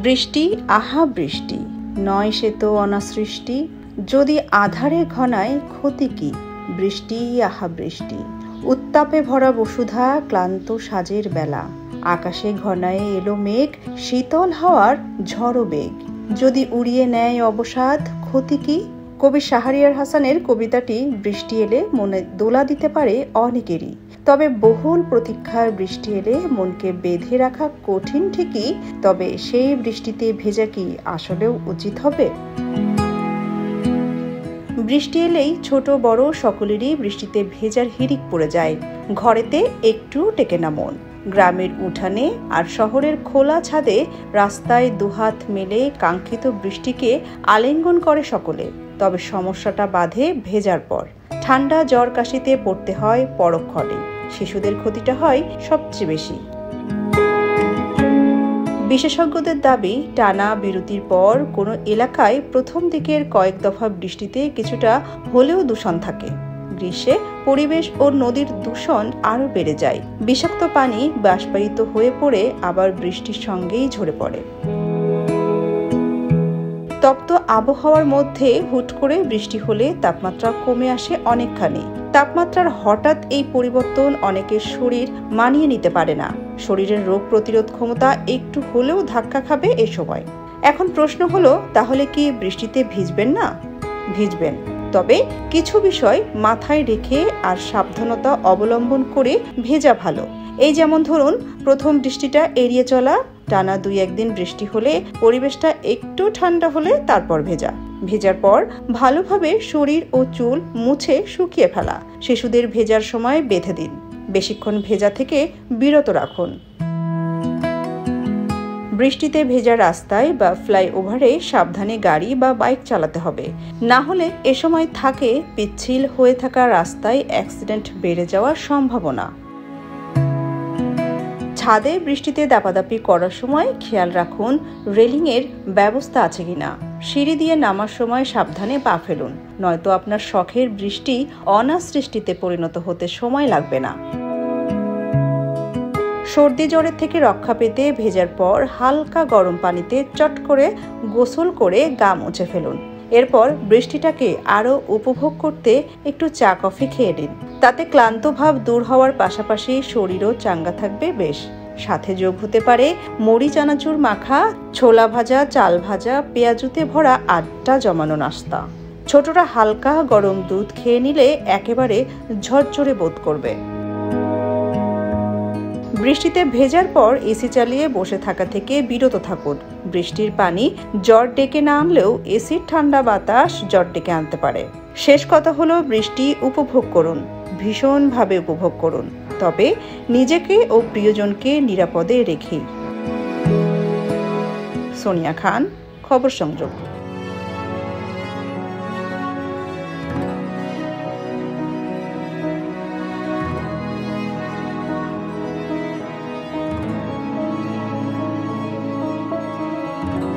বৃষ্টি আহা বৃষ্টি, নয় সে তো অনাসৃষ্টি। যদি আধারে ঘনায় ক্ষতি কি, বৃষ্টি আহা বৃষ্টি। উত্তাপে ভরা বসুধা, ক্লান্ত সাজের বেলা। আকাশে ঘনায় এলো মেঘ, শীতল হাওয়ার ঝড়ো বেগ। যদি উড়িয়ে নেয় অবসাদ, ক্ষতি কি। কবি শাহরিয়ার হাসানের কবিতাটি বৃষ্টি এলে মনে দোলা দিতে পারে অনেকেরই। তবে বহুল প্রতীক্ষার বৃষ্টি এলে মনকে বেঁধে রাখা কঠিন ঠিকই, তবে সেই বৃষ্টিতে ভেজা কি আসলেও উচিত হবে? বৃষ্টি এলেই ছোট বড় সকলেরই বৃষ্টিতে ভেজার হিড়িক পড়ে যায়। ঘরেতে একটু টেকে না মন। গ্রামের উঠানে আর শহরের খোলা ছাদে রাস্তায় দুহাত মেলে কাঙ্ক্ষিত বৃষ্টিকে আলিঙ্গন করে সকলে। তবে সমস্যাটা বাধে ভেজার পর। ঠান্ডা জ্বর কাশিতে পড়তে হয় পরক্ষণে। শিশুদের ক্ষতিটা হয় সবচেয়ে বেশি। বিশেষজ্ঞদের দাবি, টানা বিরতির পর কোনো এলাকায় প্রথম দিকের কয়েক দফা বৃষ্টিতে কিছুটা হলেও দূষণ থাকে। গ্রীষ্মে পরিবেশ ও নদীর দূষণ আরও বেড়ে যায়। বিষাক্ত পানি বাষ্পায়িত হয়ে পড়ে আবার বৃষ্টির সঙ্গেই ঝরে পড়ে। তপ্ত আবহাওয়ার মধ্যে হুট করে বৃষ্টি হলে তাপমাত্রা কমে আসে অনেকখানি। তাপমাত্রার হঠাৎ এই পরিবর্তন অনেকের শরীর মানিয়ে নিতে পারে না। শরীরের রোগ প্রতিরোধ ক্ষমতা একটু হলেও ধাক্কা খাবে এ সময়। এখন প্রশ্ন হলো, তাহলে কি বৃষ্টিতে ভিজবেন না? ভিজবেন, তবে কিছু বিষয় মাথায় রেখে আর সাবধানতা অবলম্বন করে ভেজা ভালো। এই যেমন ধরুন, প্রথম বৃষ্টিটা এড়িয়ে চলা। টানা 2-1 দিন বৃষ্টি হলে পরিবেশটা একটু ঠান্ডা হলে তারপর ভেজা। ভেজার পর ভালোভাবে শরীর ও চুল মুছে শুকিয়ে ফেলা। শিশুদের ভেজার সময় বেঁধে দিন। বেশিক্ষণ ভেজা থেকে বিরত রাখুন। বৃষ্টিতে ভেজা রাস্তায় বা ফ্লাইওভারে সাবধানে গাড়ি বা বাইক চালাতে হবে। না হলে এ সময় থাকে পিচ্ছিল হয়ে থাকা রাস্তায় অ্যাক্সিডেন্ট বেড়ে যাওয়ার সম্ভাবনা। ছাদে বৃষ্টিতে দাপাদাপি করার সময় খেয়াল রাখুন রেলিংয়ের ব্যবস্থা আছে কিনা। সিঁড়ি দিয়ে নামার সময় সাবধানে পা ফেলুন, নয়তো আপনার শখের বৃষ্টি অনাসৃষ্টিতে পরিণত হতে সময় লাগবে না। সর্দি জ্বরের থেকে রক্ষা পেতে ভেজার পর হালকা গরম পানিতে চট করে গোসল করে গা মুছে ফেলুন। এরপর বৃষ্টিটাকে আরও উপভোগ করতে একটু চা কফি খেয়ে নিন। তাতে ক্লান্ত ভাব দূর হওয়ার পাশাপাশি শরীরও চাঙ্গা থাকবে বেশ। সাথে যোগ হতে পারে মুড়ি চানাচুর মাখা, ছোলা ভাজা, চাল ভাজা, পেঁয়াজুতে ভরা আড্ডা জমানো নাস্তা। ছোটরা হালকা গরম দুধ খেয়ে নিলে একেবারে ঝরঝরে বোধ করবে। বৃষ্টিতে ভেজার পর এসি চালিয়ে বসে থাকা থেকে বিরত থাকুন। বৃষ্টির পানি জ্বর ডেকে না আনলেও এসির ঠান্ডা বাতাস জ্বর ডেকে আনতে পারে। শেষ কথা হলো, বৃষ্টি উপভোগ করুন, ভীষণভাবে উপভোগ করুন, তবে নিজেকে ও প্রিয়জনকে নিরাপদে রেখেই। সোনিয়া খান, খবর সংযোগ।